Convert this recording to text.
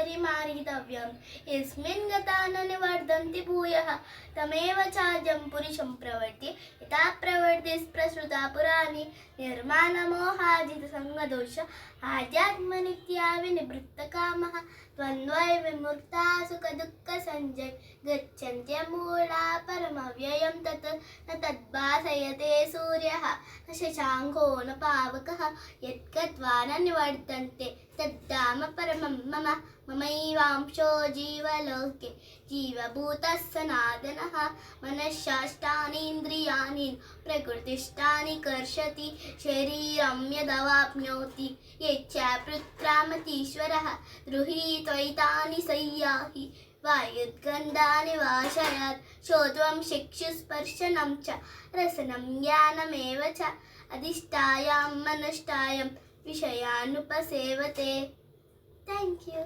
परिमार्गितव्यम् यस्मिन् गता न निवर्धन्ति भूयः तमेव चाद्यं पुरुषं प्रवर्त्य यथा प्रवृत्तिस्प्रसृता पुराणी निर्माणमोहाजितसङ्गदोष आध्यात्मनित्या विनिवृत्तकामः द्वन्द्वैर्विमुक्ता सुखदुःखसञ्जय गच्छन्त्यमूढा परमव्ययं तत् न तद्भासयते सूर्यः न शशाङ्को न पावकः यद्गत्वा न निवर्तन्ते तद्धाम परमं मम ममैवांशो जीवलोके जीवभूतः सनातनः मनश्शाष्टानीन्द्रियाणि प्रकृतिष्ठानि कर्षति शरीरं यदवाप्नोति यच्चाप्युत्क्रामतीश्वरः द्रुहि त्वयितानि सय्याहि वायुद्गन्धानि वाशयात् श्रोत्रं चक्षुस्पर्शनं च रसनं ज्ञानमेव च अधिष्ठायां मनष्ठायं विषयानुपसेवते. Thank you.